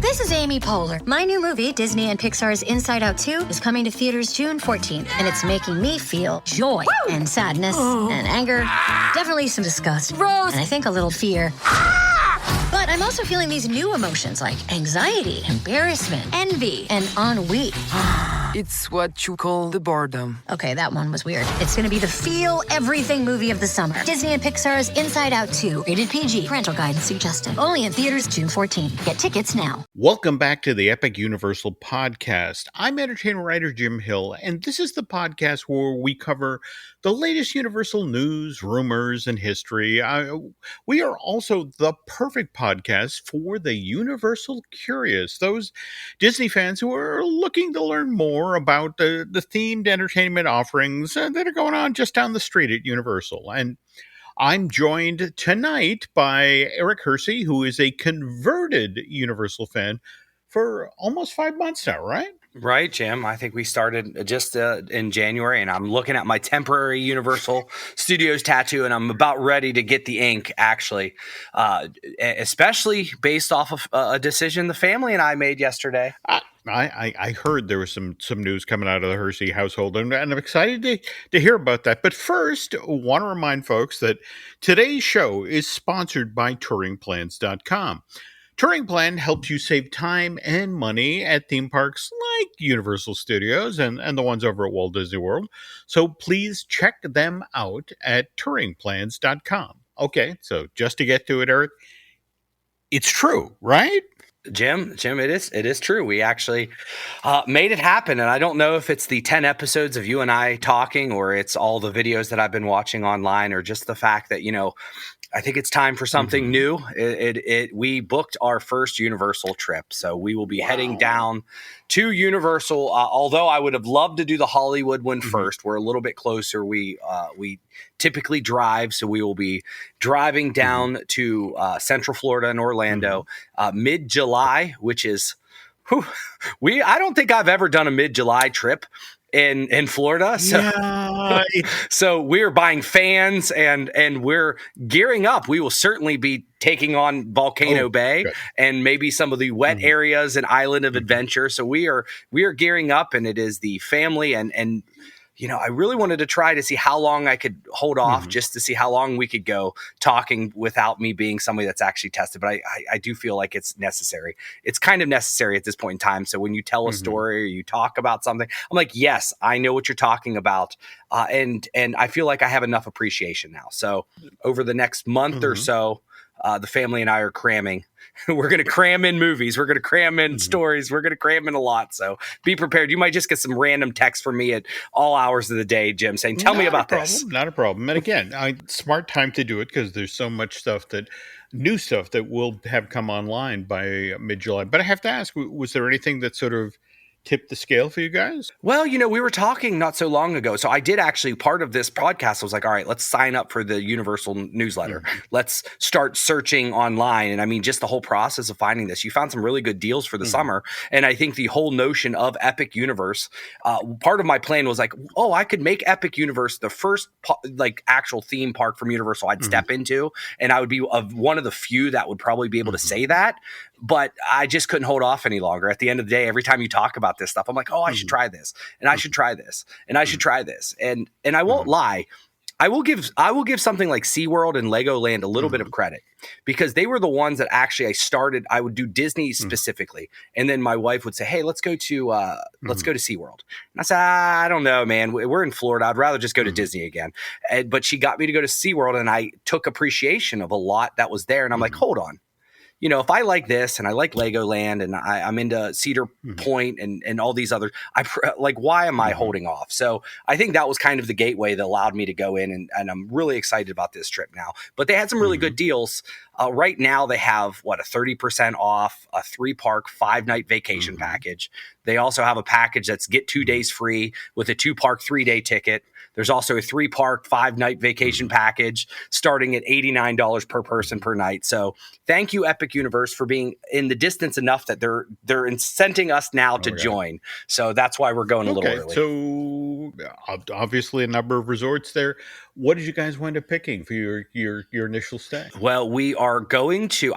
This is Amy Poehler. My new movie, Disney and Pixar's Inside Out 2, is coming to theaters June 14th, and it's making me feel joy and sadness and anger, definitely some disgust, and I think a little fear. But I'm also feeling these new emotions like anxiety, embarrassment, envy, and ennui. It's what you call the boredom. Okay, that one was weird. It's gonna be the feel everything movie of the summer. Disney and Pixar's Inside Out 2, rated PG. Parental guidance suggested. Only in theaters June 14th. Get tickets now. Welcome back to the Epic Universal Podcast. I'm entertainment writer Jim Hill, and this is the podcast where we cover the latest Universal news, rumors, and history. We are also the perfect podcast for the Universal curious, those Disney fans who are looking to learn more about the themed entertainment offerings that are going on just down the street at Universal. And I'm joined tonight by Eric Hersey, who is a converted Universal fan for almost 5 months now, right? Right, Jim. I think we started just in January, and I'm looking at my temporary Universal Studios tattoo, and I'm about ready to get the ink, actually, especially based off of a decision the family and I made yesterday. I heard there was some news coming out of the Hersey household, and I'm excited to hear about that. But first, I want to remind folks that today's show is sponsored by TouringPlans.com. Touring Plan helps you save time and money at theme parks like Universal Studios and the ones over at Walt Disney World. So please check them out at TouringPlans.com. Okay, so just to get to it, Eric, it's true, right? Jim, it is true. We actually made it happen, and I don't know if it's the 10 episodes of you and I talking, or it's all the videos that I've been watching online, or just the fact that, I think it's time for something new. We booked our first Universal trip, so we will be heading down to Universal. Although I would have loved to do the Hollywood one first, we're a little bit closer. We typically drive, so we will be driving down to Central Florida and Orlando mid-July, which is I don't think I've ever done a mid-July trip in Florida. So, yeah. So we're buying fans and we're gearing up. We will certainly be taking on Volcano Bay and maybe some of the wet areas and Island of Adventure. So we are gearing up, and it is the family and I really wanted to try to see how long I could hold off, just to see how long we could go talking without me being somebody that's actually tested. But I do feel like it's necessary. It's kind of necessary at this point in time. So when you tell a story or you talk about something, I'm like, yes, I know what you're talking about. And I feel like I have enough appreciation now. So over the next month or so, the family and I are cramming. We're going to cram in movies. We're going to cram in stories. We're going to cram in a lot. So be prepared. You might just get some random text from me at all hours of the day, Jim, saying, tell me about this. Not a problem. And again, smart time to do it, because there's so much new stuff that will have come online by mid-July. But I have to ask, was there anything that sort of tip the scale for you guys? Well, we were talking not so long ago. So I did actually, part of this podcast, I was like, all right, let's sign up for the Universal newsletter. Let's start searching online. And I mean, just the whole process of finding this, you found some really good deals for the summer. And I think the whole notion of Epic Universe, part of my plan was like, I could make Epic Universe the first actual theme park from Universal I'd step into. And I would be one of the few that would probably be able to say that. But I just couldn't hold off any longer. At the end of the day, every time you talk about this stuff, I'm like, I should try this, and I should try this, and I should try this. And I won't lie. I will give something like SeaWorld and Legoland a little bit of credit, because they were the ones that actually I would do Disney specifically. And then my wife would say, hey, let's go to SeaWorld. And I said, I don't know, man, we're in Florida. I'd rather just go to Disney again. But she got me to go to SeaWorld, and I took appreciation of a lot that was there. And I'm like, hold on. If I like this and I like Legoland and I'm into Cedar Point and all these others, why am I holding off? So I think that was kind of the gateway that allowed me to go in, and I'm really excited about this trip now. But they had some really good deals. Right now they have a 30% off, a 3-park, 5-night vacation package. They also have a package that's get 2 days free with a 2-park, 3-day ticket. There's also a 3-park, 5-night vacation package starting at $89 per person per night. So thank you, Epic Universe, for being in the distance enough that they're incenting us now to join. So that's why we're going a little early. So obviously a number of resorts there. What did you guys wind up picking for your initial stay? Well, we are going to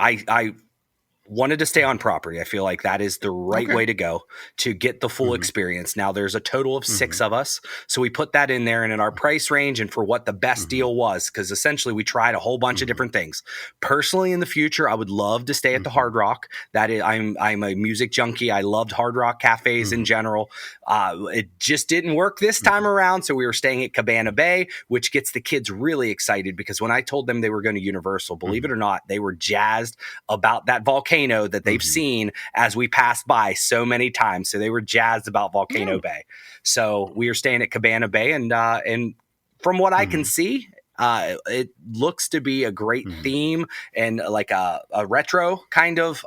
wanted to stay on property. I feel like that is the right way to go to get the full experience. Now there's a total of 6 of us. So we put that in there and in our price range and for what the best deal was, because essentially we tried a whole bunch of different things. Personally, in the future, I would love to stay at the Hard Rock. That is, I'm a music junkie. I loved Hard Rock cafes in general. It just didn't work this time around. So we were staying at Cabana Bay, which gets the kids really excited because when I told them they were going to Universal, believe it or not, they were jazzed about that volcano that they've seen as we passed by so many times. So they were jazzed about Volcano Bay. So we are staying at Cabana Bay, and from what I can see, it looks to be a great theme and like a retro kind of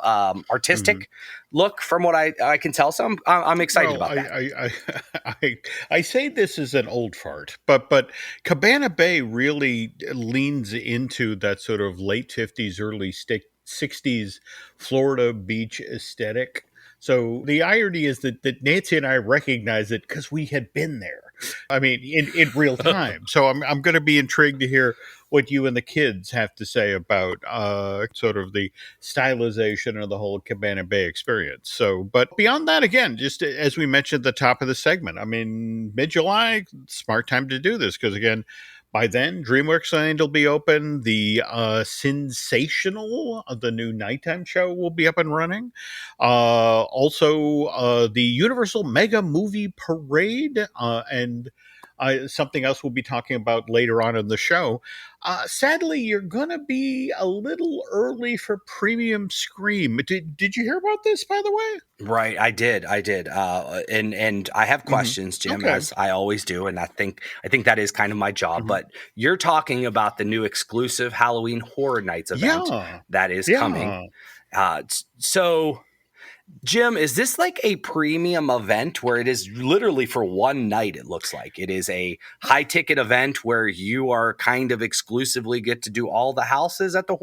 artistic look from what I can tell. So I'm excited about that. I say this is an old fart, but Cabana Bay really leans into that sort of late 50s, early 60s Florida beach aesthetic. So the irony is that Nancy and I recognize it because we had been there. I mean, in real time. So I'm going to be intrigued to hear what you and the kids have to say about sort of the stylization of the whole Cabana Bay experience. So, but beyond that, again, just as we mentioned at the top of the segment, I mean, mid-July, smart time to do this because, again, by then, DreamWorks Land will be open. The Sensational, the new nighttime show, will be up and running. Also, the Universal Mega Movie Parade and something else we'll be talking about later on in the show. Sadly, you're going to be a little early for Premium Scream. Did you hear about this, by the way? Right, I did. And I have questions, Jim, as I always do, and I think that is kind of my job. But you're talking about the new exclusive Halloween Horror Nights event that is coming. So, Jim, is this like a premium event where it is literally for one night? It looks like it is a high ticket event where you are kind of exclusively get to do all the houses at the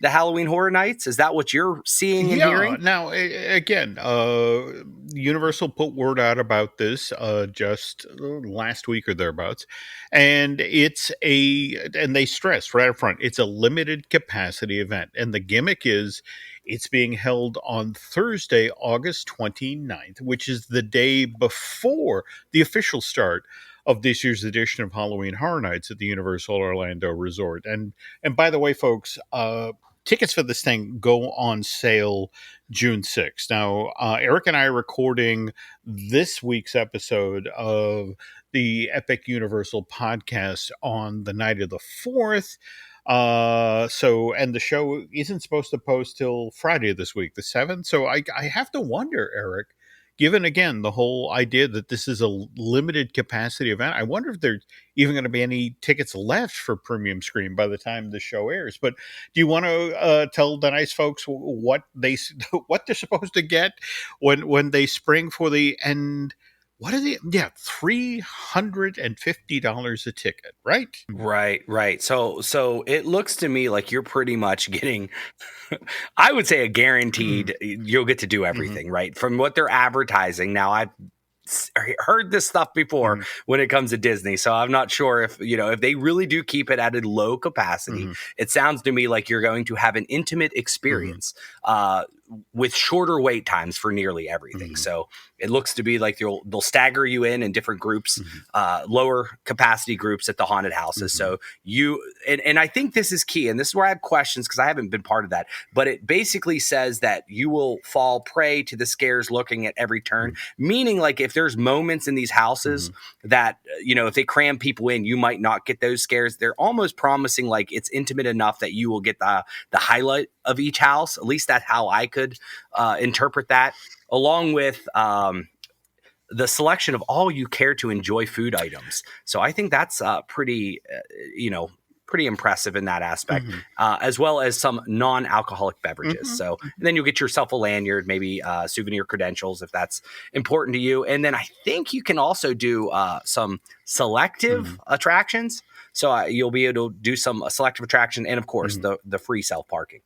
Halloween Horror Nights. Is that what you're seeing and hearing? Now, again, Universal put word out about this just last week or thereabouts, and and they stressed right up front, it's a limited capacity event, and the gimmick is it's being held on Thursday, August 29th, which is the day before the official start of this year's edition of Halloween Horror Nights at the Universal Orlando Resort. And by the way, folks, tickets for this thing go on sale June 6th. Now, Eric and I are recording this week's episode of the Epic Universal podcast on the night of the 4th. And the show isn't supposed to post till Friday this week, the 7th. So I have to wonder, Eric, given again the whole idea that this is a limited capacity event, I wonder if there's even going to be any tickets left for Premium Scream by the time the show airs. But do you want to tell the nice folks what they're supposed to get when they spring for the end? What is it? Yeah, $350 a ticket, right? Right. So it looks to me like you're pretty much getting, I would say, a guaranteed you'll get to do everything, right? From what they're advertising. Now, I've heard this stuff before when it comes to Disney, so I'm not sure if they really do keep it at a low capacity. It sounds to me like you're going to have an intimate experience with shorter wait times for nearly everything. So it looks to be like they'll stagger you in different groups, lower capacity groups at the haunted houses. So and I think this is key, and this is where I have questions because I haven't been part of that, but it basically says that you will fall prey to the scares looking at every turn, meaning like if there's moments in these houses that, if they cram people in, you might not get those scares. They're almost promising like it's intimate enough that you will get the highlight of each house. At least that's how I could interpret that, along with the selection of all you care to enjoy food items. So I think that's pretty impressive in that aspect, as well as some non-alcoholic beverages. So and then you'll get yourself a lanyard, maybe souvenir credentials if that's important to you. And then I think you can also do some selective attractions. So you'll be able to do some selective attraction and, of course, the free self-parking.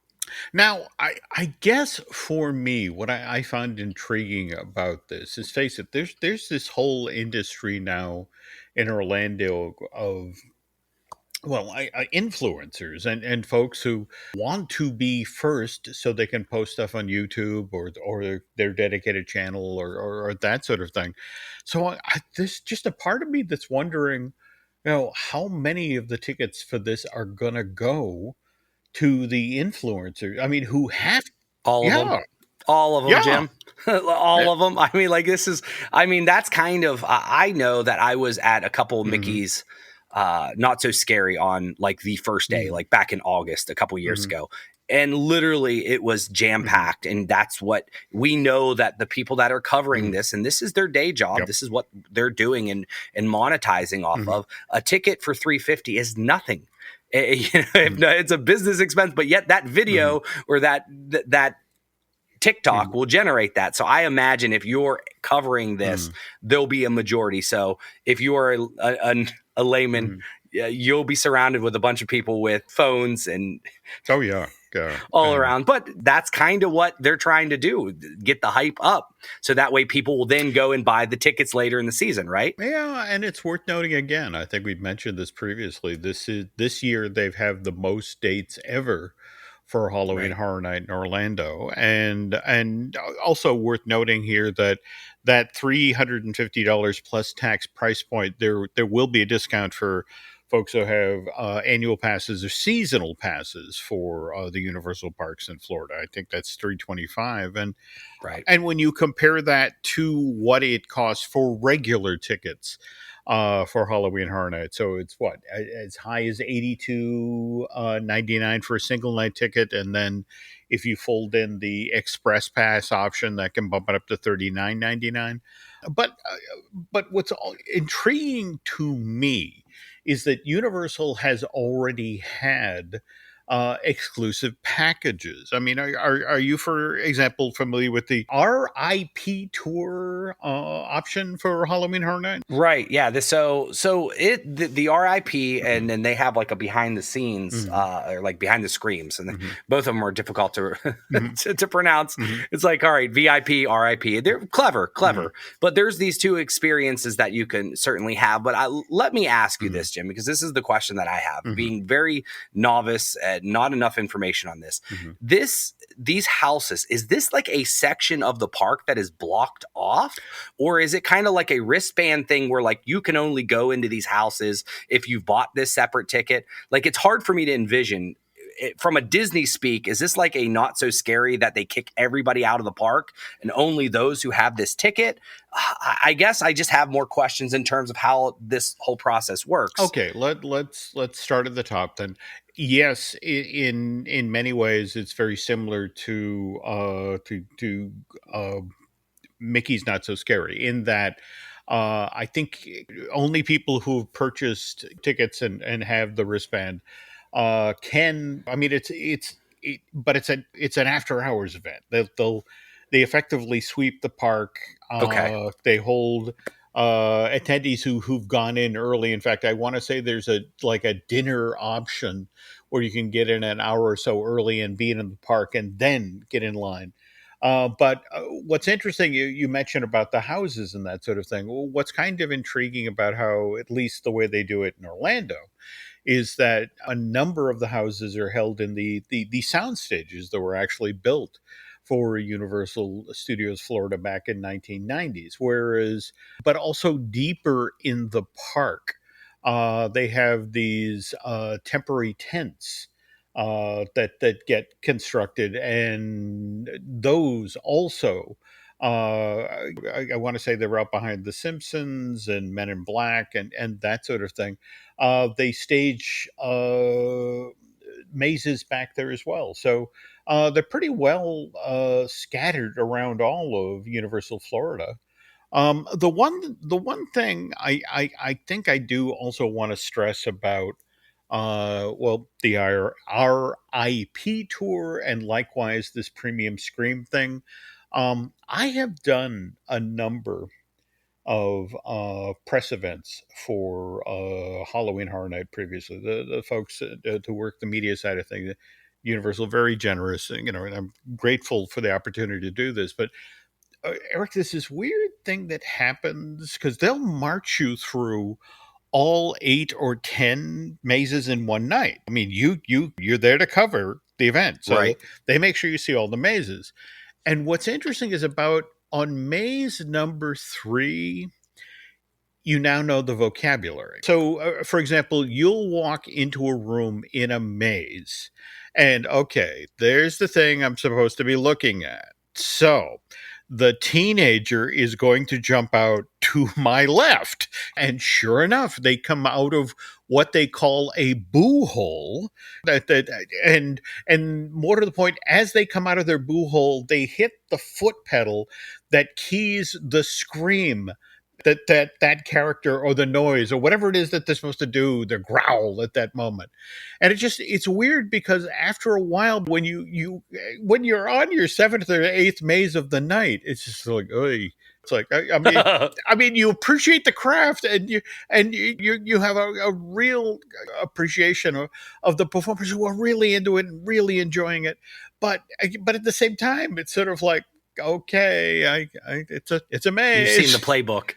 Now, I guess for me, what I find intriguing about this is, face it, there's this whole industry now in Orlando of well, influencers and folks who want to be first so they can post stuff on YouTube or their dedicated channel or that sort of thing. So there's just a part of me that's wondering, how many of the tickets for this are gonna go to the influencers? I mean, who have, All of them. yeah, All of them, yeah, Jim. All of them. I mean, like that's kind of, I know that I was at a couple of mm-hmm, Mickey's, not so scary on like the first day, mm-hmm, like back in August, a couple years mm-hmm, ago. And literally it was jam mm-hmm, packed. And that's what we know, that the people that are covering mm-hmm, this, and this is their day job, yep, this is what they're doing and monetizing off mm-hmm, of. A ticket for $350 is nothing. It's a business expense, but yet that mm-hmm, video or that TikTok mm-hmm, will generate that. So I imagine if you're covering this, mm-hmm, there'll be a majority. So if you are a layman, mm-hmm. you'll be surrounded with a bunch of people with phones and Oh yeah, yeah, all around. But that's kind of what they're trying to do, get the hype up. So that way people will then go and buy the tickets later in the season, right? yeah, and it's worth noting again. I think we've mentioned this previously. This year they've had the most dates ever for Halloween Right. Horror Night in Orlando, and also worth noting here that $350 plus tax price point. There will be a discount for folks who have annual passes or seasonal passes for the Universal parks in Florida. I think that's $325, Right. and when you compare that to what it costs for regular tickets for Halloween Horror Night, so it's what, as high as $82.99 for a single night ticket, and then if you fold in the express pass option, that can bump it up to $39.99. But what's intriguing to me is that Universal has already had exclusive packages. I mean, are you, for example, familiar with the RIP tour option for Halloween Horror Night? Right. Yeah. The RIP, Mm-hmm, and then they have like a behind the scenes, mm-hmm, or like behind the screams, and mm-hmm, both of them are difficult to mm-hmm, to pronounce. mm-hmm, It's like, all right, VIP, RIP. They're clever, mm-hmm, but there's these two experiences that you can certainly have. But let me ask you this, Jim, because this is the question that I have, mm-hmm, being very novice and not enough information on this. mm-hmm. These houses, is this like a section of the park that is blocked off, or is it kind of like a wristband thing where like you can only go into these houses if you've bought this separate ticket? Like, it's hard for me to envision it, from a Disney speak. Is this like a not so scary that they kick everybody out of the park and only those who have this ticket? I guess I just have more questions in terms of how this whole process works. Okay, let's start at the top then. Yes, in many ways, it's very similar to Mickey's Not So Scary, in that I think only people who've purchased tickets and have the wristband can. I mean, but it's an after hours event. They effectively sweep the park. Okay. They hold attendees who've gone in early. In fact, I want to say there's a dinner option where you can get in an hour or so early and be in the park and then get in line. But what's interesting, you mentioned about the houses and that sort of thing. Well, what's kind of intriguing about how, at least the way they do it in Orlando, is that a number of the houses are held in the sound stages that were actually built for Universal Studios Florida back in 1990s. Whereas, but also deeper in the park, they have these temporary tents that get constructed, and those also. I want to say they were out behind The Simpsons and Men in Black and that sort of thing. They stage mazes back there as well. So they're pretty well scattered around all of Universal Florida. The one thing I think I do also want to stress about, well, the RIP tour, and likewise this premium scream thing. I have done a number of press events for Halloween Horror Night previously. The folks to work the media side of things, Universal, very generous, and I'm grateful for the opportunity to do this. But Eric, there's this weird thing that happens because they'll march you through all 8 or 10 mazes in one night. I mean, you're there to cover the event, so Right. they make sure you see all the mazes. And what's interesting is about on maze number 3, you now know the vocabulary. So, for example, you'll walk into a room in a maze, and okay, there's the thing I'm supposed to be looking at. So, the teenager is going to jump out to my left. And sure enough, they come out of what they call a boo hole. And more to the point, as they come out of their boo hole, they hit the foot pedal that keys the scream that character or the noise or whatever it is that they're supposed to do, the growl at that moment. And it's weird because after a while, when when you're on your 7th or 8th maze of the night, it's just like, oy. It's like, I mean, you appreciate the craft, and you have a real appreciation of the performers who are really into it and really enjoying it. But at the same time, it's sort of like, okay, it's a maze. You've seen the playbook.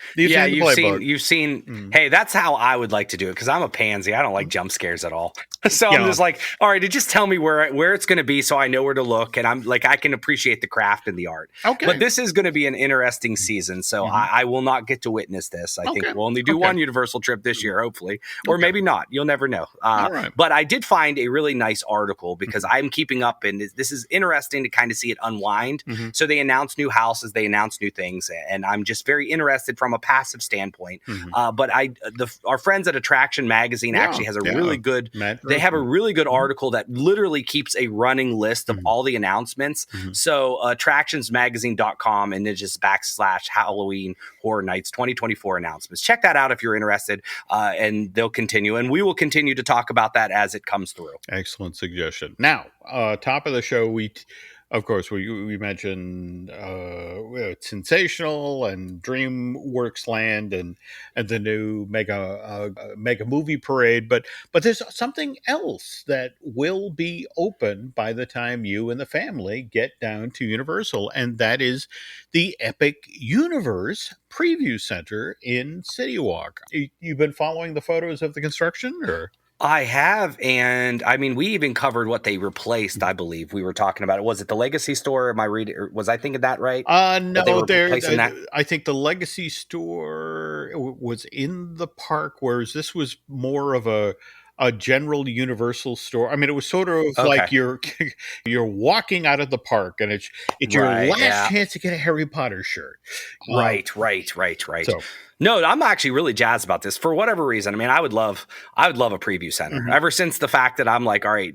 You've seen. Hey, that's how I would like to do it, because I'm a pansy. I don't like jump scares at all. So I'm just like, all right, just tell me where it's going to be, so I know where to look, and I'm like, I can appreciate the craft and the art. Okay. But this is going to be an interesting season, so I will not get to witness this. I think we'll only do one Universal trip this year, hopefully, or maybe not. You'll never know. All right. But I did find a really nice article, because I'm keeping up, and this is interesting to kind of see it unwind. So they announce new houses, they announce new things, and I'm just very interested from a passive standpoint. But our friends at Attraction Magazine actually has a really good. They have a really good article that literally keeps a running list of all the announcements. So attractionsmagazine.com, and then just / Halloween Horror Nights 2024 announcements. Check that out if you're interested, and they'll continue, and we will continue to talk about that as it comes through. Excellent suggestion. Now, top of the show, of course, we mentioned Sensational and DreamWorks Land and the new mega movie parade, but there's something else that will be open by the time you and the family get down to Universal, and that is the Epic Universe Preview Center in City Walk. You've been following the photos of the construction, or? I have, and I mean, we even covered what they replaced. I believe we were talking about it. Was it the Legacy Store? Am I reading? Or was I thinking that right? No, I think the Legacy Store was in the park, whereas this was more of a general Universal store. I mean, it was sort of like you're walking out of the park, and it's your last chance to get a Harry Potter shirt. Right. So, no, I'm actually really jazzed about this for whatever reason. I mean, I would love a preview center. Ever since the fact that I'm like, all right,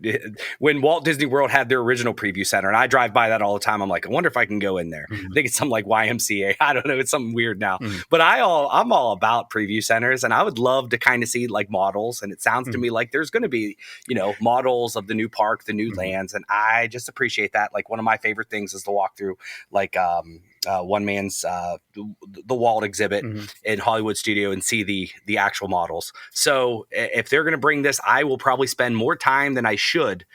when Walt Disney World had their original preview center, and I drive by that all the time, I'm like, I wonder if I can go in there. I think it's something like YMCA. I don't know. It's something weird now. But I'm all about preview centers, and I would love to kind of see like models. And it sounds to me like there's going to be, models of the new park, the new lands. And I just appreciate that. Like, one of my favorite things is to walk through like one man's the Walt exhibit in Hollywood Studio and see the actual models. So if they're going to bring this, I will probably spend more time than I should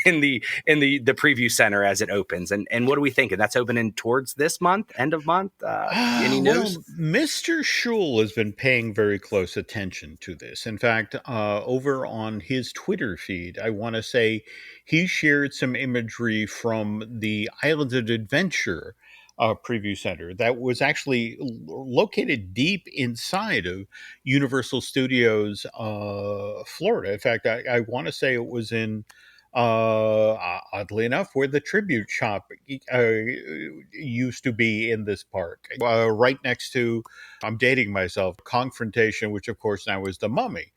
in the preview center as it opens. And what are we thinking? That's opening towards this month, end of month. Any news? Well, Mr. Schul has been paying very close attention to this. In fact, over on his Twitter feed, I want to say he shared some imagery from the Islands of Adventure preview center that was actually located deep inside of Universal Studios, Florida. In fact, I want to say it was in, oddly enough, where the tribute shop used to be in this park, right next to, I'm dating myself, Confrontation, which of course now is the Mummy.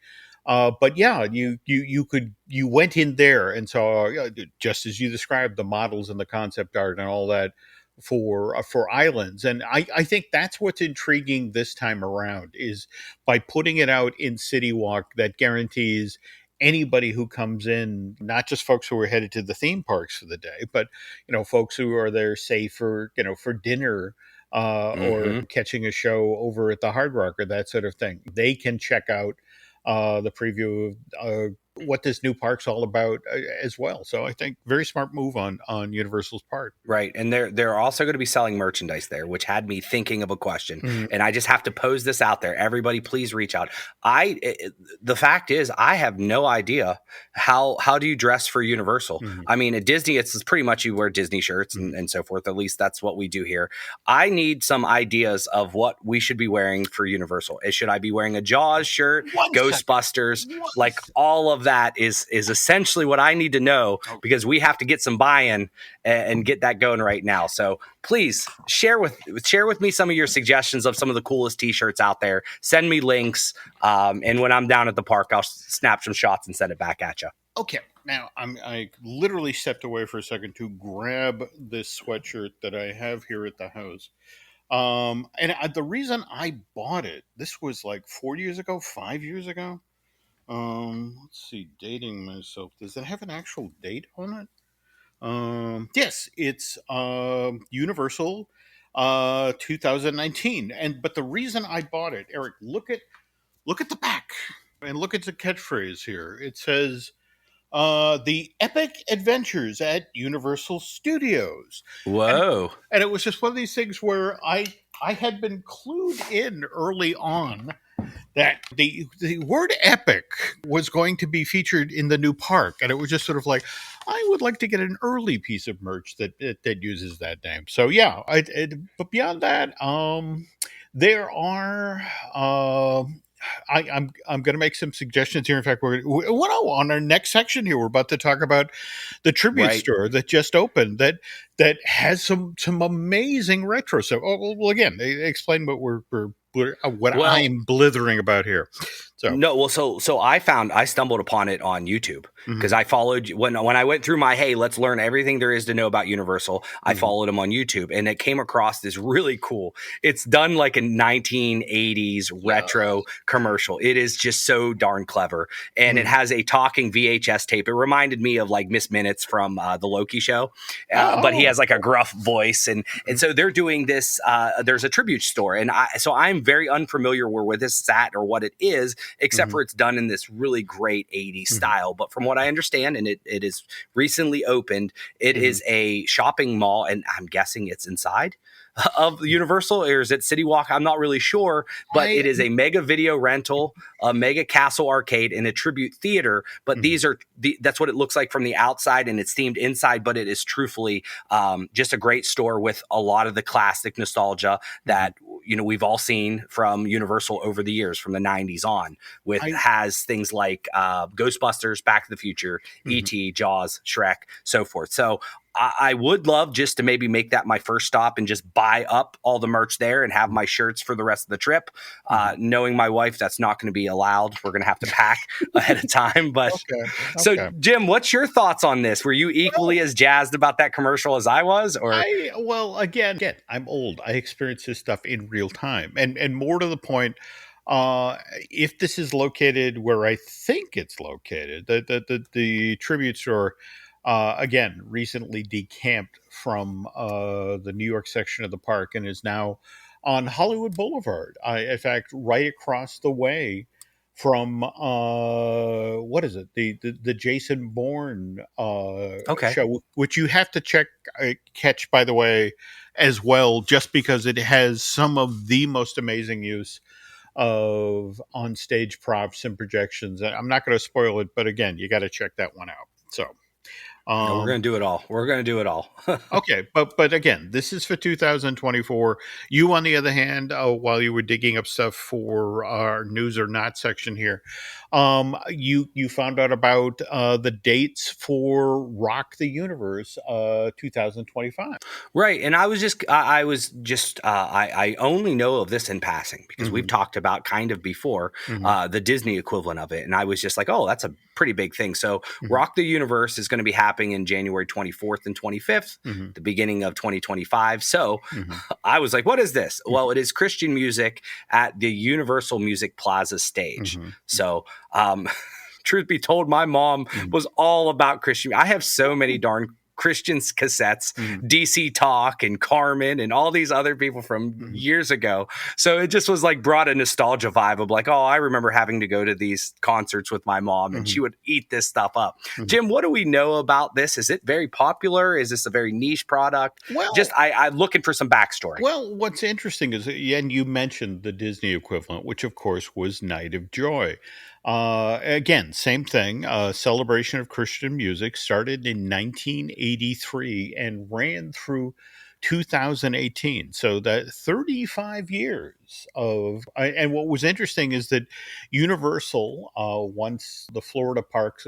But yeah, you went in there and saw, just as you described, the models and the concept art and all that for Islands. And I think that's what's intriguing this time around, is by putting it out in City Walk, that guarantees anybody who comes in, not just folks who are headed to the theme parks for the day, but folks who are there, say, for dinner, or catching a show over at the Hard Rock or that sort of thing. They can check out the preview what this new park's all about as well. So I think very smart move on Universal's part. Right. And they're also going to be selling merchandise there, which had me thinking of a question. Mhm. And I just have to pose this out there. Everybody, please reach out. The fact is, I have no idea how do you dress for Universal? Mhm. I mean, at Disney, it's pretty much you wear Disney shirts and so forth. At least that's what we do here. I need some ideas of what we should be wearing for Universal. Should I be wearing a Jaws shirt, Ghostbusters? Like all of that is essentially what I need to know, because we have to get some buy-in and get that going right now. So please share with me some of your suggestions of some of the coolest t-shirts out there. Send me links. And when I'm down at the park, I'll snap some shots and send it back at you. Okay. Now I literally stepped away for a second to grab this sweatshirt that I have here at the house. The reason I bought it, this was like 5 years ago. Let's see, dating myself. Does it have an actual date on it? Yes, it's Universal 2019. But the reason I bought it, Eric, look at the back and look at the catchphrase here. It says the epic adventures at Universal Studios. Whoa. And it was just one of these things where I had been clued in early on that the word epic was going to be featured in the new park. And it was just sort of like, I would like to get an early piece of merch that uses that name. So yeah, but beyond that, there are, I'm going to make some suggestions here. In fact, on our next section here, we're about to talk about the tribute store that just opened that has some amazing retro stuff. Oh, well, again, explain what I'm blithering about here. So no, well, so I stumbled upon it on YouTube because I followed when I went through my, hey, let's learn everything there is to know about Universal. I followed him on YouTube, and it came across this really cool. It's done like a 1980s retro commercial. It is just so darn clever, and it has a talking VHS tape. It reminded me of like Miss Minutes from the Loki show, but he has like a gruff voice, and so they're doing this. There's a tribute store, and I'm very unfamiliar where this is at or what it is, except for it's done in this really great 80s style. But from what I understand, and it is recently opened, it is a shopping mall, and I'm guessing it's inside of Universal, or is it City Walk? I'm not really sure, but it is a mega video rental, a mega castle arcade, and a tribute theater. But these are that's what it looks like from the outside, and it's themed inside. But it is truthfully just a great store with a lot of the classic nostalgia that we've all seen from Universal over the years, from the 90s on. Has things like Ghostbusters, Back to the Future, E.T., Jaws, Shrek, so forth. So I would love just to maybe make that my first stop and just buy up all the merch there and have my shirts for the rest of the trip. Knowing my wife, that's not going to be allowed. We're going to have to pack ahead of time. But So, Jim, what's your thoughts on this? Were you equally as jazzed about that commercial as I was? Or again, I'm old. I experience this stuff in real time, and more to the point. If this is located where I think it's located, the tribute store. Again, recently decamped from the New York section of the park and is now on Hollywood Boulevard. In fact, right across the way from what is it? The Jason Bourne show, which you have to catch, by the way, as well, just because it has some of the most amazing use of on-stage props and projections. I'm not going to spoil it, but again, you got to check that one out. So. We're going to do it all. Okay. But again, this is for 2024. You, on the other hand, while you were digging up stuff for our news or not section here, you found out about the dates for Rock the Universe 2025. Right. And I only know of this in passing because we've talked about kind of before the Disney equivalent of it. And I was just like, oh, that's a pretty big thing. So Rock the Universe is going to be happening in January 24th and 25th, the beginning of 2025. So I was like, what is this? Well, it is Christian music at the Universal Music Plaza stage. So truth be told, my mom was all about Christian. I have so many darn Christian's cassettes, Mhm. DC Talk and Carmen and all these other people from years ago. So it just was like brought a nostalgia vibe of like, oh, I remember having to go to these concerts with my mom and she would eat this stuff up. Jim, what do we know about this? Is it very popular? Is this a very niche product? Well, Just I'm looking for some backstory. Well, what's interesting is, and you mentioned the Disney equivalent, which of course was Night of Joy. Again, same thing. Celebration of Christian music started in 1983 and ran through 2018. So that 35 years of, and what was interesting is that Universal, once the Florida parks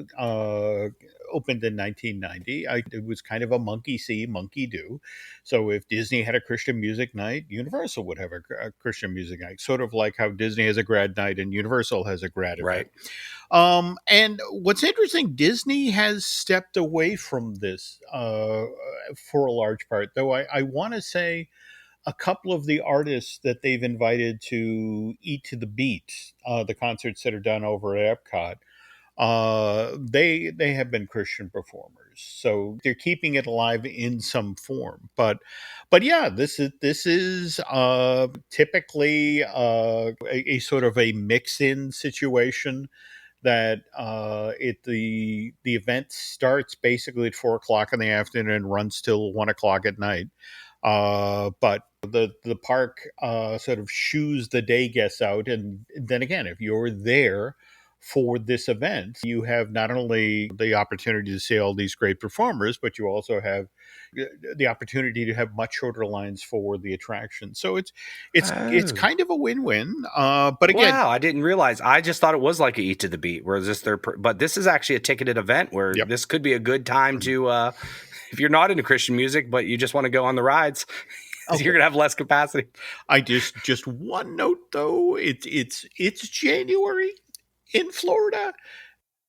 opened in 1990, it was kind of a monkey see, monkey do. So if Disney had a Christian music night, Universal would have a Christian music night, sort of like how Disney has a grad night and Universal has a grad event. And what's interesting, Disney has stepped away from this for a large part, though I want to say a couple of the artists that they've invited to Eat to the Beat, the concerts that are done over at Epcot, they have been Christian performers, so they're keeping it alive in some form. But yeah, this is typically a sort of a mix-in situation that the event starts basically at 4 o'clock in the afternoon and runs till 1 o'clock at night. But the park sort of shoos the day guests out, and then again, if you're there for this event, you have not only the opportunity to see all these great performers, but you also have the opportunity to have much shorter lines for the attraction. So it's kind of a win-win. But again, wow, I didn't realize. I just thought it was like a Eat to the Beat, where this but this is actually a ticketed event where this could be a good time to, if you're not into Christian music, but you just want to go on the rides. You're gonna have less capacity. I just one note though, it's January in Florida.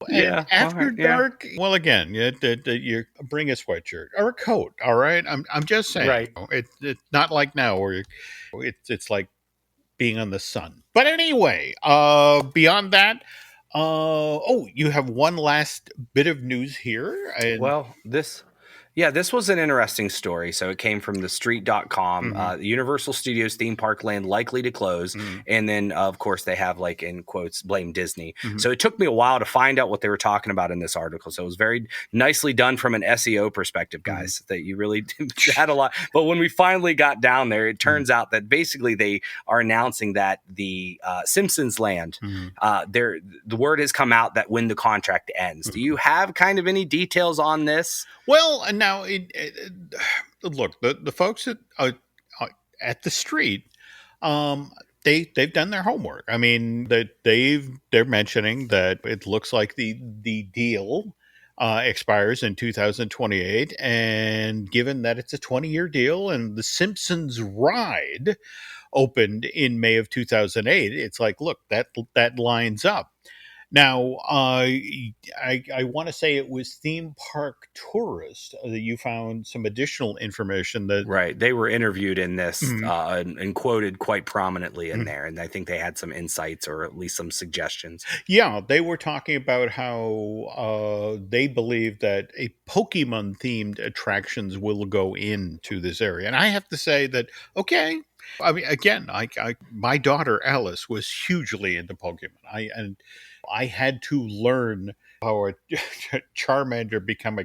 And after dark, well, again, you bring a sweatshirt or a coat. All right, I'm just saying. Right. It's not like now where it's like being on the sun. But anyway, beyond that, you have one last bit of news here. And Well, this was an interesting story. So it came from thestreet.com. The Universal Studios theme park land likely to close. And then, of course, they have, like, in quotes, blame Disney. So it took me a while to find out what they were talking about in this article. So it was very nicely done from an SEO perspective, guys, that you really had a lot. But when we finally got down there, it turns out that basically they are announcing that the Simpsons land, the word has come out that when the contract ends. Do you have kind of any details on this? Well, now, look, the folks at the street, they've done their homework. I mean, they're mentioning that it looks like the deal expires in 2028, and given that it's a 20-year deal, and the Simpsons Ride opened in May of 2008, it's like, look, that lines up. Now, I want to say it was Theme Park Tourist that you found some additional information that... Right. They were interviewed in this and quoted quite prominently in there. And I think they had some insights or at least some suggestions. Yeah, they were talking about how they believe that a Pokemon-themed attractions will go into this area. And I have to say that, okay, I mean, again, my daughter Alice was hugely into Pokemon. I had to learn how a Charmander became a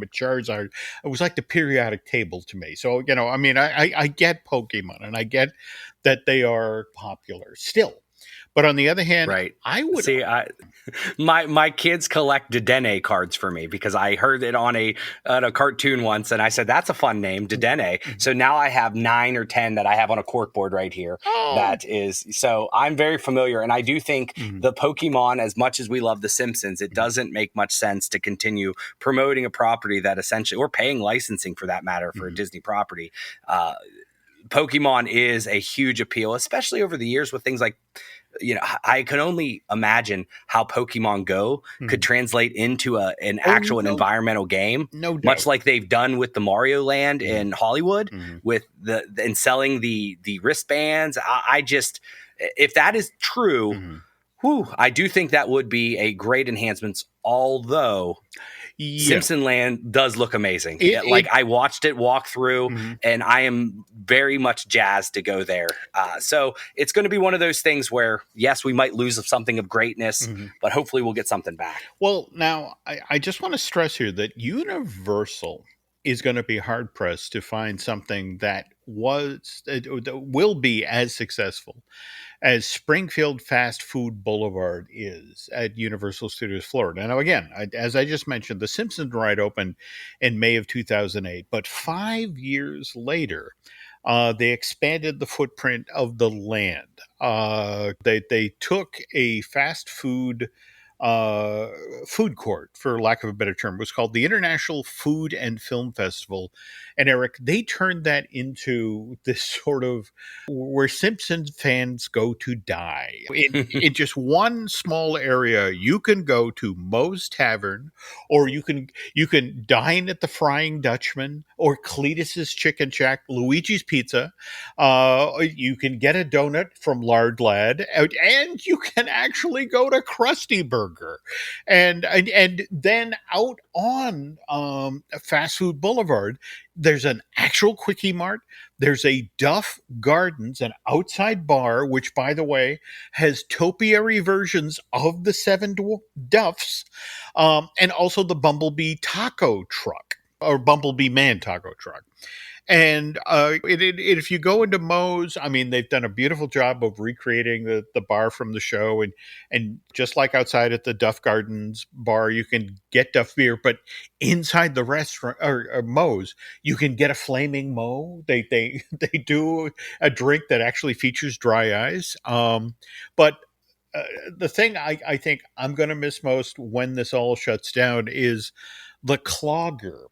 Charizard. It was like the periodic table to me. So, I mean, I get Pokemon and I get that they are popular still. But on the other hand, right. I would see. My kids collect Dedenne cards for me because I heard it on a cartoon once, and I said that's a fun name, Dedenne. So now I have 9 or 10 that I have on a corkboard right here. That is so I'm very familiar, and I do think the Pokemon, as much as we love the Simpsons, it doesn't make much sense to continue promoting a property that essentially, or paying licensing for that matter, for a Disney property. Pokemon is a huge appeal, especially over the years with things like. I can only imagine how Pokemon Go could translate into an actual environmental game, no doubt. Much like they've done with the Mario Land in Hollywood, with and selling the wristbands. I just, if that is true, I do think that would be a great enhancement. Although, Yeah. Simpson Land does look amazing. It I watched it walk through, and I am very much jazzed to go there. So it's going to be one of those things where, yes, we might lose something of greatness, but hopefully we'll get something back. Well, now I just want to stress here that Universal is going to be hard pressed to find something that will be as successful as Springfield Fast Food Boulevard is at Universal Studios Florida. Now, again, as I just mentioned, the Simpsons Ride opened in May of 2008, but 5 years later, they expanded the footprint of the land. They took a fast food court, for lack of a better term. It was called the International Food and Film Festival. And Eric, they turned that into this sort of where Simpsons fans go to die. In just one small area, you can go to Moe's Tavern, or you can dine at the Frying Dutchman, or Cletus's Chicken Shack, Luigi's Pizza. You can get a donut from Lard Lad, and you can actually go to Krusty Burger, and then out on Fast Food Boulevard, there's an actual Quickie Mart. There's a Duff Gardens, an outside bar, which, by the way, has topiary versions of the Seven Duffs, and also the Bumblebee Taco Truck, or Bumblebee Man Taco Truck. And if you go into Moe's, I mean, they've done a beautiful job of recreating the bar from the show. And just like outside at the Duff Gardens bar, you can get Duff beer, but inside the restaurant or Moe's, you can get a flaming Moe. They do a drink that actually features dry ice. But the thing I think I'm going to miss most when this all shuts down is the Clogger.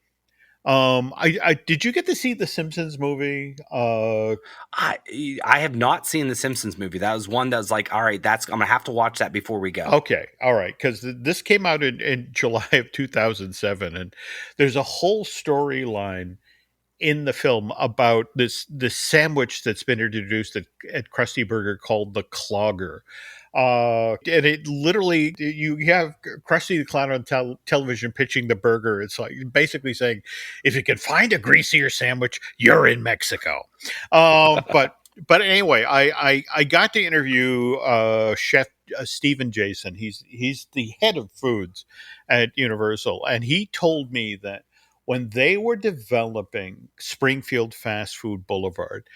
I did you get to see the Simpsons movie? I have not seen the Simpsons movie. That was one that was like, all right, I'm gonna have to watch that before we go. Okay, all right, because this came out in July of 2007, and there's a whole storyline in the film about this sandwich that's been introduced at Krusty Burger called the Clogger. And it literally, you have Krusty the Clown on television pitching the burger. It's like basically saying, if you can find a greasier sandwich, you're in Mexico. But anyway, I got to interview Chef Stephen Jason. He's the head of foods at Universal, and he told me that when they were developing Springfield Fast Food Boulevard,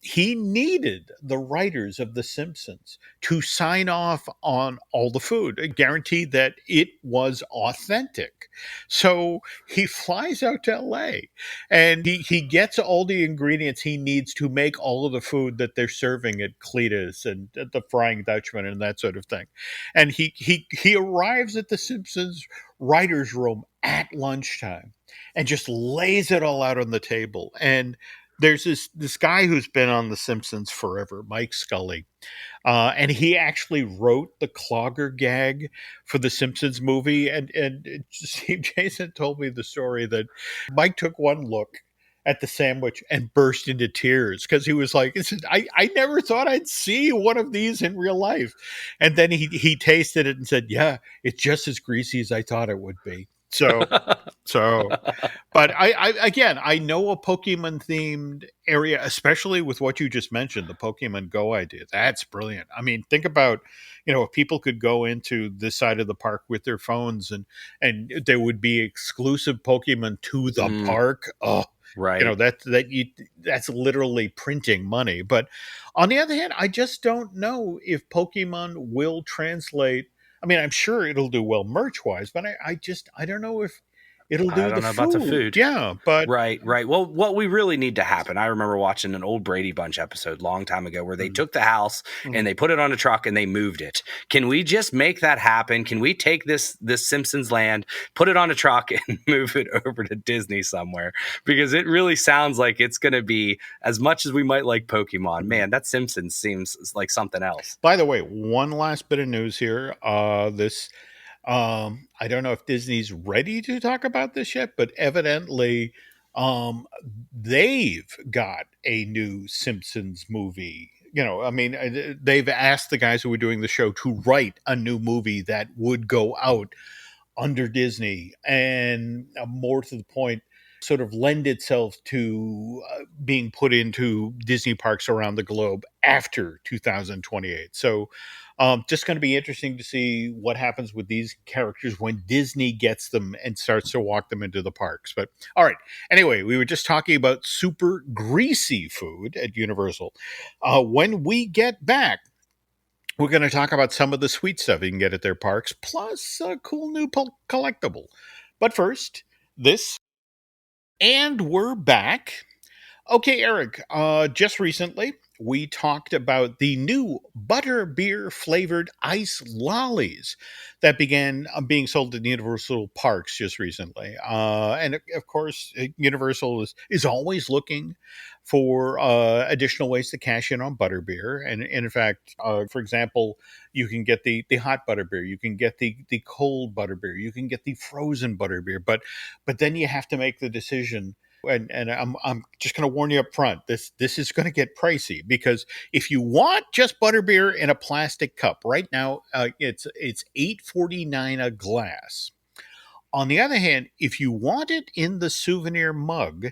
he needed the writers of The Simpsons to sign off on all the food, guarantee that it was authentic. So he flies out to LA, and he gets all the ingredients he needs to make all of the food that they're serving at Cletus and at the Frying Dutchman and that sort of thing. And he arrives at The Simpsons writer's room at lunchtime and just lays it all out on the table. And there's this guy who's been on The Simpsons forever, Mike Scully, and he actually wrote the Clogger gag for the Simpsons movie. And Steve Jason told me the story that Mike took one look at the sandwich and burst into tears because he was like, I never thought I'd see one of these in real life. And then he tasted it and said, yeah, it's just as greasy as I thought it would be. So, but I know a Pokemon themed area, especially with what you just mentioned, the Pokemon Go idea. That's brilliant. I mean, think about, if people could go into this side of the park with their phones and there would be exclusive Pokemon to the park. Oh, right. That's literally printing money. But on the other hand, I just don't know if Pokemon will translate. I mean, I'm sure it'll do well merch-wise, but I don't know if it'll do about the food. Yeah, but right. Well, what we really need to happen, I remember watching an old Brady Bunch episode a long time ago where they took the house and they put it on a truck and they moved it. Can we just make that happen? Can we take this Simpsons land, put it on a truck and move it over to Disney somewhere? Because it really sounds like it's going to be, as much as we might like Pokemon, man, that Simpsons seems like something else. By the way, one last bit of news here. I don't know if Disney's ready to talk about this yet, but evidently they've got a new Simpsons movie. They've asked the guys who were doing the show to write a new movie that would go out under Disney, and more to the point, sort of lend itself to being put into Disney parks around the globe after 2028. So just going to be interesting to see what happens with these characters when Disney gets them and starts to walk them into the parks. But all right. Anyway, we were just talking about super greasy food at Universal. When we get back, we're going to talk about some of the sweet stuff you can get at their parks, plus a cool new collectible. But first, this. And we're back. Okay, Eric, just recently we talked about the new butterbeer flavored ice lollies that began being sold in Universal Parks just recently. And of course, Universal is always looking for additional ways to cash in on butterbeer. And in fact, for example, you can get the hot butterbeer, you can get the cold butterbeer, you can get the frozen butterbeer, but then you have to make the decision. And I'm just going to warn you up front. This is going to get pricey, because if you want just butterbeer in a plastic cup right now, it's $8.49 a glass. On the other hand, if you want it in the souvenir mug,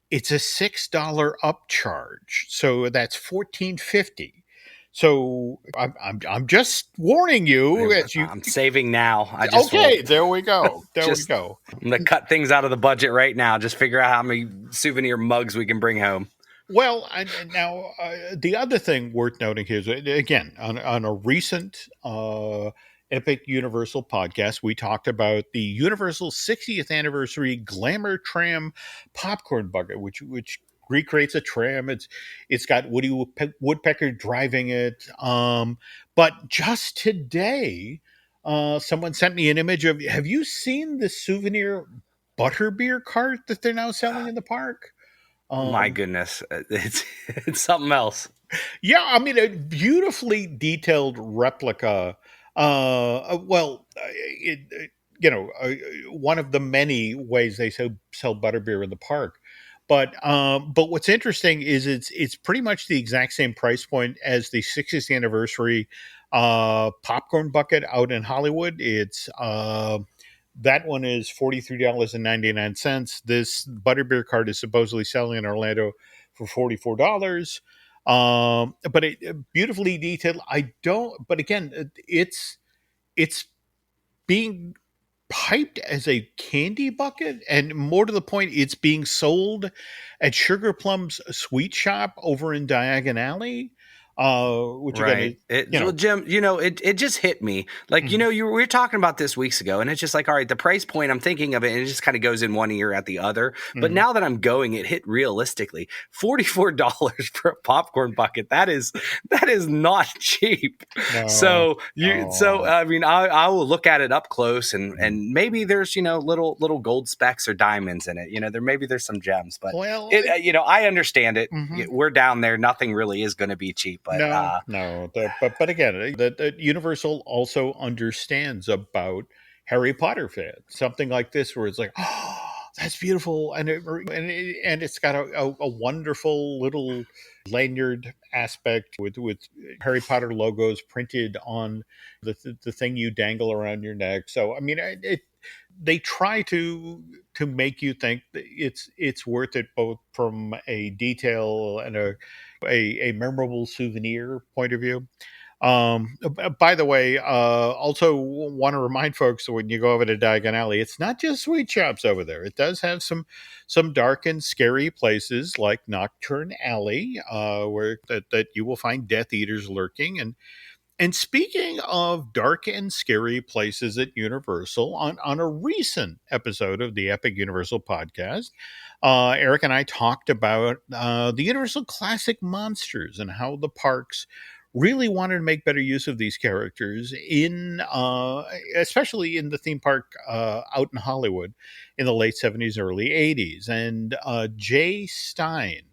it's a $6 upcharge. So that's $14.50. So I'm just warning you as you. I'm saving now. There we go. We go. I'm gonna cut things out of the budget right now. Just figure out how many souvenir mugs we can bring home. Well, and now the other thing worth noting here is, again, on a recent Epic Universal podcast, we talked about the Universal 60th anniversary Glamour Tram popcorn bucket, which recreates a tram. It's got Woody Woodpecker driving it. But just today, someone sent me an image of. Have you seen the souvenir Butterbeer cart that they're now selling in the park? My goodness, it's something else. Yeah, I mean, a beautifully detailed replica. One of the many ways they sell butterbeer in the park. But what's interesting is it's pretty much the exact same price point as the 60th anniversary popcorn bucket out in Hollywood. It's that one is $43.99. This butterbeer cart is supposedly selling in Orlando for $44. But it beautifully detailed. But again, it's being piped as a candy bucket, and more to the point, it's being sold at Sugar Plum's sweet shop over in Diagon Alley. Which right. Again, well, Jim, it just hit me. Like, mm-hmm. we were talking about this weeks ago, and it's just like, all right, the price point, I'm thinking of it, and it just kind of goes in one ear at the other. Mm-hmm. But now that I'm going, it hit realistically $44 for a popcorn bucket. That is not cheap. No, so I mean, I will look at it up close, and maybe there's little gold specks or diamonds in it. There's some gems, but I understand it. Mm-hmm. We're down there. Nothing really is going to be cheap. But, but again, the Universal also understands about Harry Potter fans. Something like this, where it's like, oh, that's beautiful, and it's got a wonderful little lanyard aspect with Harry Potter logos printed on the thing you dangle around your neck. So I mean, they try to make you think that it's worth it, both from a detail and a memorable souvenir point of view. By the way, also want to remind folks that when you go over to Diagon Alley, it's not just sweet shops over there. It does have some dark and scary places like Nocturne Alley, where that you will find Death Eaters lurking. And speaking of dark and scary places at Universal, on a recent episode of the Epic Universal podcast, Eric and I talked about the Universal Classic Monsters and how the parks really wanted to make better use of these characters especially in the theme park out in Hollywood in the late 70s, early 80s. And Jay Stein,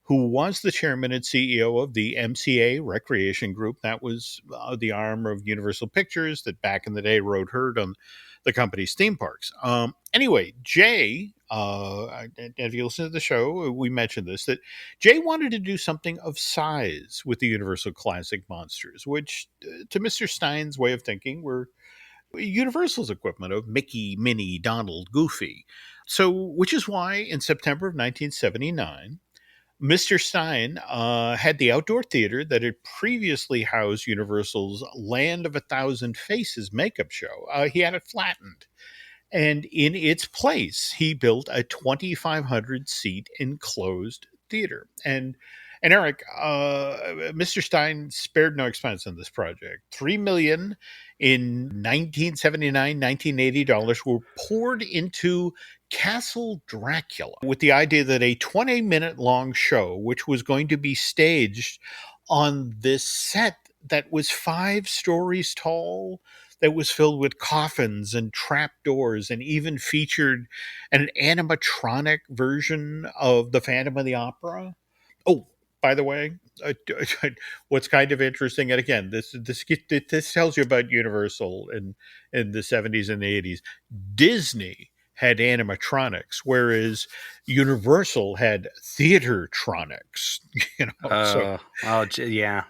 who was the chairman and CEO of the MCA Recreation Group. That was the arm of Universal Pictures that back in the day rode herd on the company's theme parks. Anyway, Jay, if you listen to the show, we mentioned this, that Jay wanted to do something of size with the Universal Classic Monsters, which to Mr. Stein's way of thinking were Universal's equivalent of Mickey, Minnie, Donald, Goofy. So, which is why in September of 1979, Mr. Stein had the outdoor theater that had previously housed Universal's Land of a Thousand Faces makeup show. He had it flattened. And in its place, he built a 2,500 seat enclosed theater. And Eric, Mr. Stein spared no expense on this project. $3 million in 1979, 1980 dollars were poured into Castle Dracula with the idea that a 20-minute long show, which was going to be staged on this set that was 5 stories tall, that was filled with coffins and trapdoors, and even featured an animatronic version of the Phantom of the Opera. Oh, by the way, what's kind of interesting, and again, this tells you about Universal in the 70s and the 80s. Disney had animatronics, whereas Universal had theatertronics. Yeah.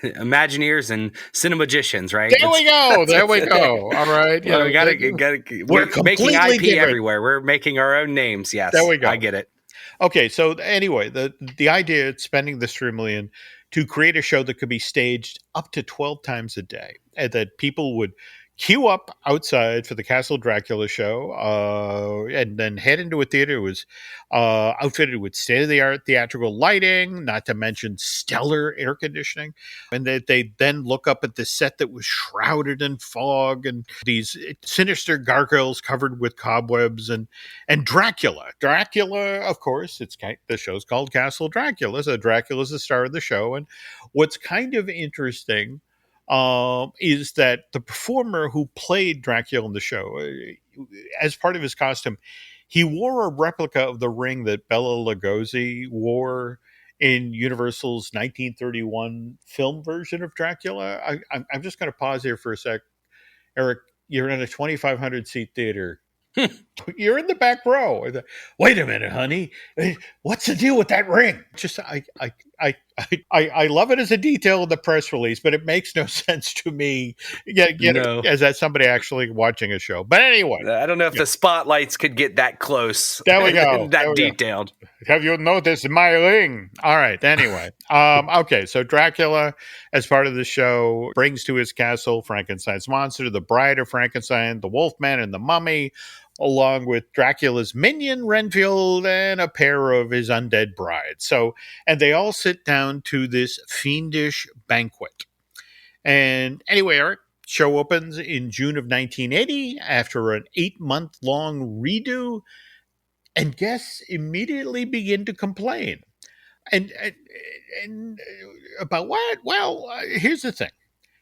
Imagineers and cinemagicians, right? There we go. There we go. All right. We gotta. We're making IP different everywhere. We're making our own names. Yes. There we go. I get it. Okay, so anyway, the idea of spending this $3 million to create a show that could be staged up to 12 times a day, and that people would queue up outside for the Castle Dracula show, and then head into a theater. It was outfitted with state-of-the-art theatrical lighting, not to mention stellar air conditioning. And they then look up at the set that was shrouded in fog and these sinister gargoyles covered with cobwebs, and Dracula. Dracula, of course, the show's called Castle Dracula, so Dracula's the star of the show. And what's kind of interesting is that the performer who played Dracula in the show, as part of his costume, he wore a replica of the ring that Bela Lugosi wore in Universal's 1931 film version of Dracula. I'm just going to pause here for a sec. Eric, you're in a 2,500 seat theater. You're in the back row. Wait a minute, honey. What's the deal with that ring? Just I love it as a detail in the press release, but it makes no sense to me. As that somebody actually watching a show. But anyway, I don't know if the spotlights could get that close. There we go. that detailed. Have you noticed my ring? All right. Anyway, okay. So Dracula, as part of the show, brings to his castle Frankenstein's monster, the Bride of Frankenstein, the Wolfman, and the Mummy, along with Dracula's minion, Renfield, and a pair of his undead brides. And they all sit down to this fiendish banquet. And anyway, Eric, show opens in June of 1980 after an 8-month-long redo, and guests immediately begin to complain. And about what? Well, here's the thing.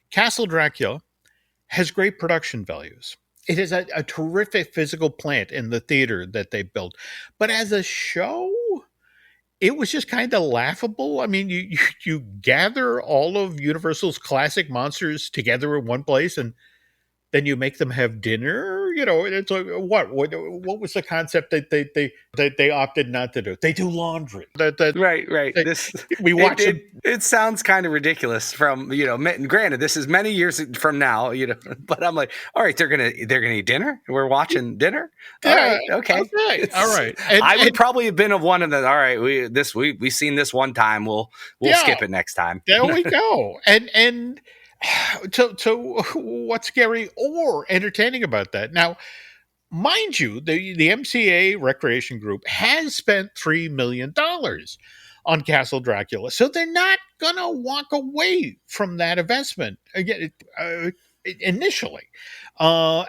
Castle Dracula has great production values. It is a terrific physical plant in the theater that they built. But as a show, it was just kind of laughable. I mean, you gather all of Universal's classic monsters together in one place, and then you make them have dinner. It's like, what was the concept that they opted not to do? They do laundry. Right. We watch it. It sounds kind of ridiculous from, granted, this is many years from now, but I'm like, all right, they're gonna eat dinner. We're watching dinner. All right, okay. All right. I would probably have been of one of the, all right, we've seen this one time. We'll skip it next time. There we go. And so what's scary or entertaining about that? Now, mind you, the MCA Recreation Group has spent $3 million on Castle Dracula, so they're not going to walk away from that investment again initially. But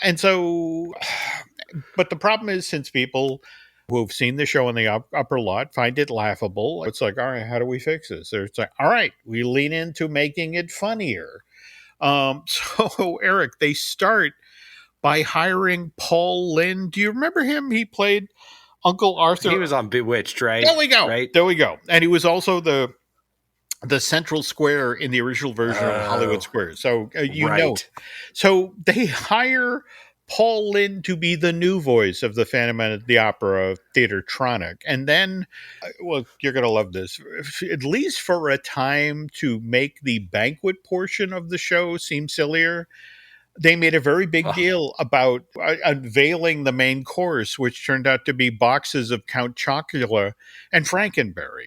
the problem is, since people who've seen the show in the upper lot find it laughable, it's like, all right, how do we fix this? Or it's like, all right, we lean into making it funnier. So Eric, they start by hiring Paul Lynde. Do you remember him? He played Uncle Arthur. He was on Bewitched, right? There we go. Right? There we go. And he was also the central square in the original version of Hollywood Square. So So they hire Paul Lynde to be the new voice of the Phantom of the Opera Theatertronic. And then, well, you're going to love this, at least for a time, to make the banquet portion of the show seem sillier, They made a very big Oh. deal about unveiling the main course, which turned out to be boxes of Count Chocula and Frankenberry.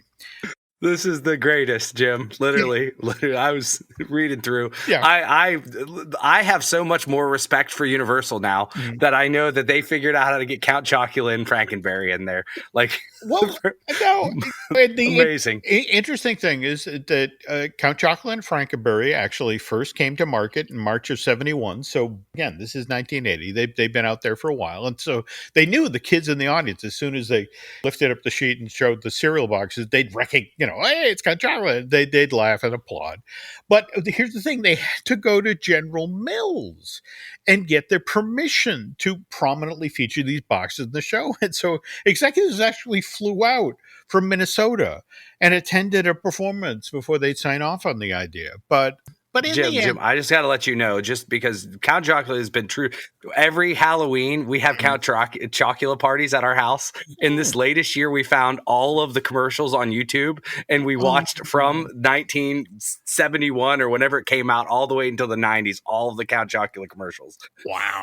This is the greatest, Jim. Literally, I was reading through. Yeah. I have so much more respect for Universal now that I know that they figured out how to get Count Chocula and Frankenberry in there. Like, Well, no, amazing. Interesting thing is that Count Chocula and Frankenberry actually first came to market in March of '71. So again, this is 1980. They've been out there for a while, and so they knew the kids in the audience. As soon as they lifted up the sheet and showed the cereal boxes, they'd recognize, hey, it's Count Chocula. They'd laugh and applaud. But here's the thing: they had to go to General Mills and get their permission to prominently feature these boxes in the show. And so executives actually flew out from Minnesota and attended a performance before they'd sign off on the idea. But in the end, Jim, I just got to let you know, just because Count Chocula has been true. Every Halloween, we have Count Chocula parties at our house. In this latest year, we found all of the commercials on YouTube, and we watched from 1971 or whenever it came out all the way until the 90s, all of the Count Chocula commercials. Wow.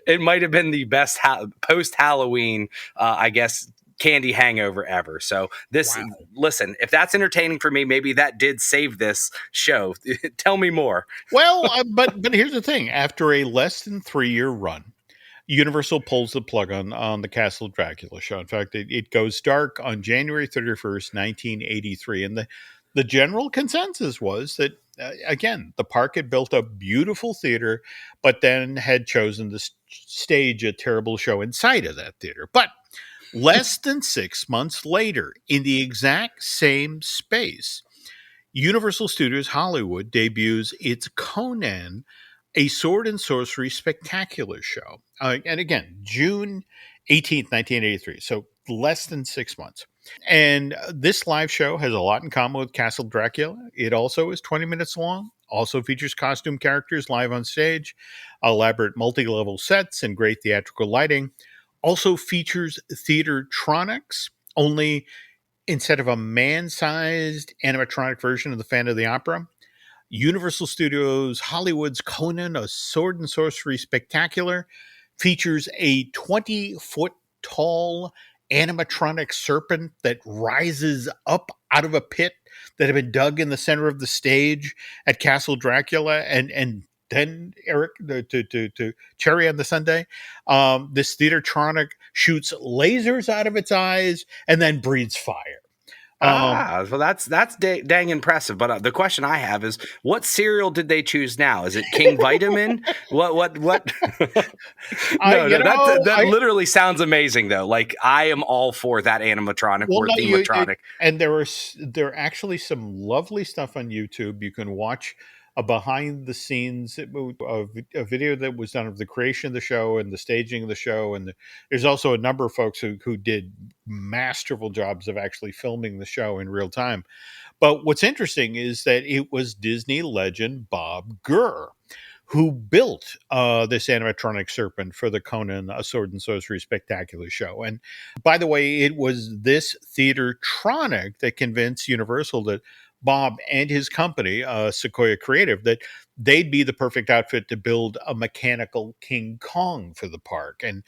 It might have been the best post-Halloween, I guess, candy hangover ever. So listen, if that's entertaining for me, maybe that did save this show. Tell me more. Well, but here's the thing: after a less than 3-year run, Universal pulls the plug on the Castle Dracula show. In fact, it goes dark on January 31st, 1983, and the general consensus was that again, the park had built a beautiful theater, but then had chosen to stage a terrible show inside of that theater. But less than 6 months later, in the exact same space, Universal Studios Hollywood debuts its Conan, a sword and sorcery spectacular show. And again, June 18th, 1983. So less than 6 months. And this live show has a lot in common with Castle Dracula. It also is 20 minutes long, also features costume characters live on stage, elaborate multi-level sets, and great theatrical lighting. Also features theatertronics, only instead of a man-sized animatronic version of the Phantom of the Opera, Universal Studios Hollywood's Conan, a sword and sorcery spectacular, features a 20-foot tall animatronic serpent that rises up out of a pit that had been dug in the center of the stage at Castle Dracula, and then, Eric, to cherry on the sundae, this theatertronic shoots lasers out of its eyes and then breathes fire. Well, that's dang impressive. But the question I have is, what cereal did they choose now? Is it King Vitamin? What? That literally sounds amazing, though. Like, I am all for that animatronic or thematronic. And there are actually some lovely stuff on YouTube. You can watch a behind the scenes a video that was done of the creation of the show and the staging of the show. And there's also a number of folks who did masterful jobs of actually filming the show in real time. But what's interesting is that it was Disney legend Bob Gurr who built this animatronic serpent for the Conan, a sword and sorcery spectacular show. And by the way, it was this theatertronic that convinced Universal that Bob and his company, Sequoia Creative, that they'd be the perfect outfit to build a mechanical King Kong for the park. And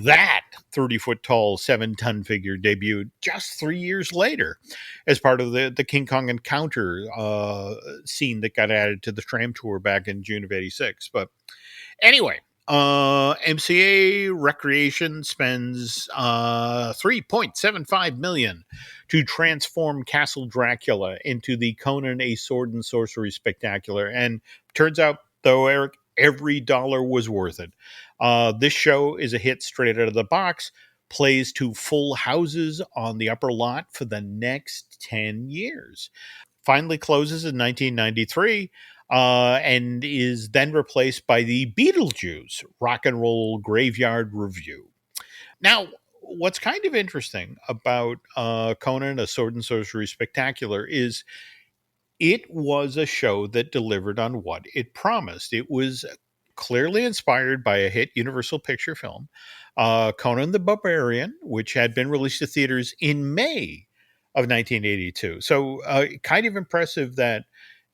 that 30-foot tall, 7-ton figure debuted just 3 years later as part of the King Kong Encounter scene that got added to the tram tour back in June of '86. But anyway, MCA Recreation spends $3.75 million to transform Castle Dracula into the Conan, a sword and sorcery spectacular. And turns out, though, Eric, every dollar was worth it. This show is a hit straight out of the box, plays to full houses on the upper lot for the next 10 years. Finally closes in 1993. And is then replaced by the Beetlejuice Rock and Roll Graveyard Review. Now, what's kind of interesting about Conan, a sword and sorcery spectacular, is it was a show that delivered on what it promised. It was clearly inspired by a hit Universal picture film, Conan the Barbarian, which had been released to theaters in May of 1982. So kind of impressive that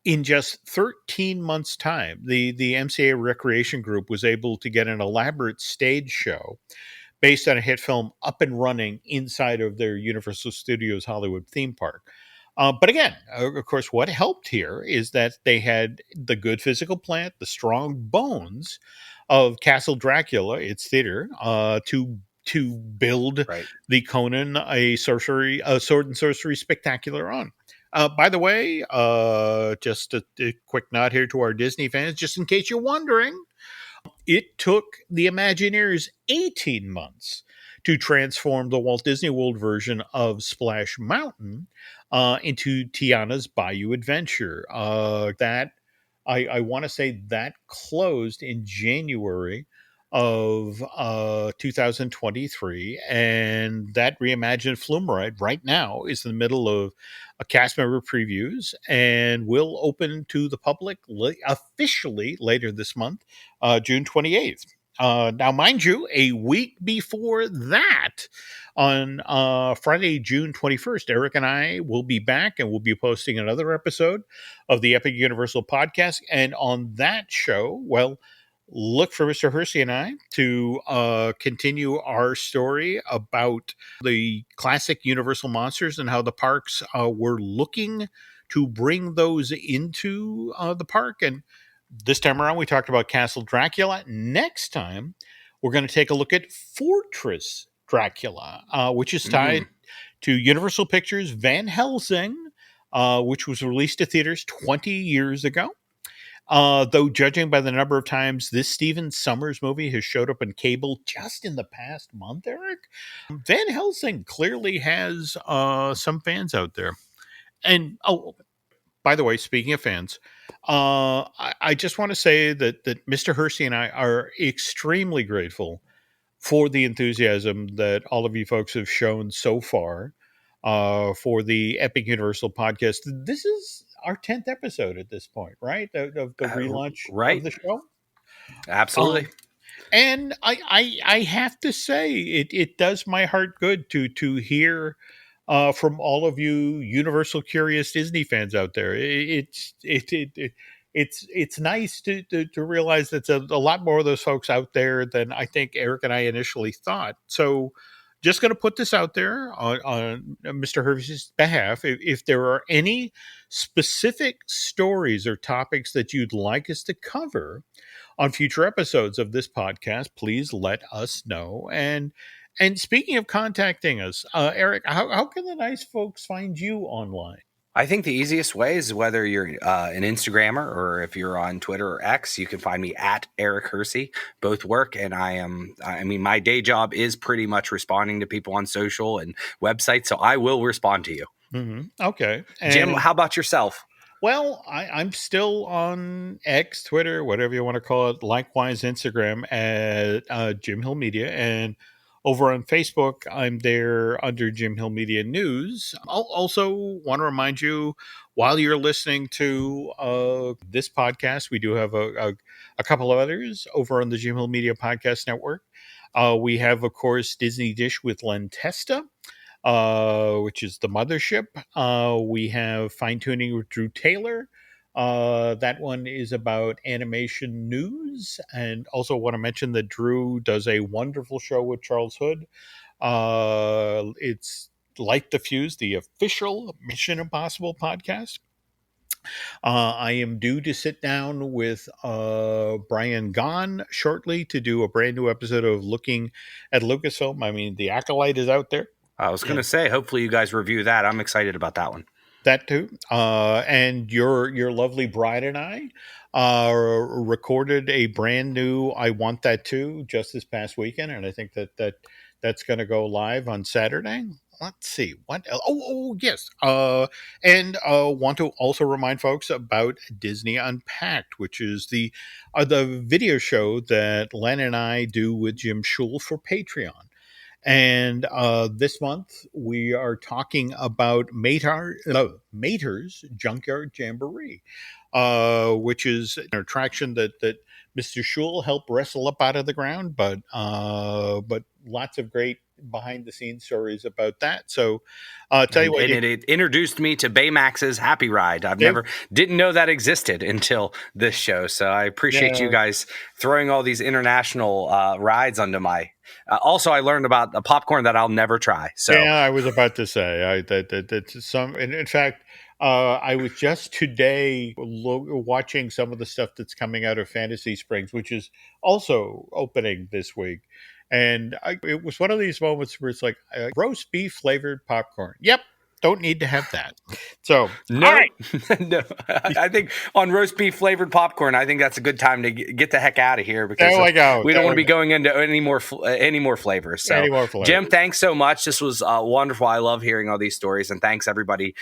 in just 13 months' time, the MCA Recreation Group was able to get an elaborate stage show based on a hit film up and running inside of their Universal Studios Hollywood theme park. But again, of course, what helped here is that they had the good physical plant, the strong bones of Castle Dracula, its theater, to build Right. the Conan a sword and sorcery spectacular on. By the way, just a quick nod here to our Disney fans, just in case you're wondering. It took the Imagineers 18 months to transform the Walt Disney World version of Splash Mountain into Tiana's Bayou Adventure. I want to say that closed in January of 2023, and that reimagined Flume Ride right now is in the middle of a cast member previews and will open to the public officially later this month, June 28th. Now, mind you, a week before that, on Friday, June 21st, Eric and I will be back and we'll be posting another episode of the Epic Universal podcast. And on that show, well, look for Mr. Hersey and I to continue our story about the classic Universal monsters and how the parks were looking to bring those into the park. And this time around, we talked about Castle Dracula. Next time, we're going to take a look at Fortress Dracula, which is tied to Universal Pictures' Van Helsing, which was released to theaters 20 years ago. Though judging by the number of times this Stephen Sommers movie has showed up on cable just in the past month, Eric, Van Helsing clearly has some fans out there. And, by the way, speaking of fans, I just want to say that Mr. Hersey and I are extremely grateful for the enthusiasm that all of you folks have shown so far for the Epic Universal podcast. This is our 10th episode at this point, right? Of the relaunch right. of the show. Absolutely. And I have to say, it does my heart good to hear from all of you Universal curious Disney fans out there. It's nice to realize that there's a lot more of those folks out there than I think Eric and I initially thought. So just going to put this out there on Mr. Hersey's behalf. If there are any specific stories or topics that you'd like us to cover on future episodes of this podcast, please let us know. And speaking of contacting us, Eric, how can the nice folks find you online? I think the easiest way is whether you're an Instagrammer or if you're on Twitter or X, you can find me at Eric Hersey. Both work. And my day job is pretty much responding to people on social and websites. So I will respond to you. Mm-hmm. Okay. And Jim, how about yourself? Well, I'm still on X, Twitter, whatever you want to call it. Likewise, Instagram at Jim Hill Media. And over on Facebook, I'm there under Jim Hill Media News. I'll also want to remind you, while you're listening to this podcast, we do have a couple of others over on the Jim Hill Media Podcast Network. We have, of course, Disney Dish with Len Testa, which is the mothership. We have Fine Tuning with Drew Taylor. That one is about animation news. And also want to mention that Drew does a wonderful show with Charles Hood. It's Light the Fuse, the official Mission Impossible podcast. I am due to sit down with Brian Gahn shortly to do a brand new episode of Looking at Lucasfilm. I mean, The Acolyte is out there. I was going to say, hopefully you guys review that. I'm excited about that one. That too. And your lovely bride and I recorded a brand new I Want That Too just this past weekend. And I think that's going to go live on Saturday. Let's see. What else? Oh, yes. And want to also remind folks about Disney Unpacked, which is the video show that Len and I do with Jim Schul for Patreon. And this month, we are talking about Mater's Junkyard Jamboree, which is an attraction that Mr. Schul helped wrestle up out of the ground, but lots of great behind the scenes stories about that. So tell you what, and it introduced me to Baymax's Happy Ride. Didn't know that existed until this show. So I appreciate you guys throwing all these international rides onto my. Also, I learned about a popcorn that I'll never try. So yeah, I was about to say in fact, I was just today watching some of the stuff that's coming out of Fantasy Springs, which is also opening this week. And it was one of these moments where it's like roast beef flavored popcorn. Yep. Don't need to have that. So, no, all right. No, I think on roast beef flavored popcorn, I think that's a good time to get the heck out of here because we don't want to be going into any more flavors. So, Jim, thanks so much. This was wonderful. I love hearing all these stories, and thanks everybody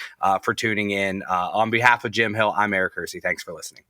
for tuning in. On behalf of Jim Hill, I'm Eric Hersey. Thanks for listening.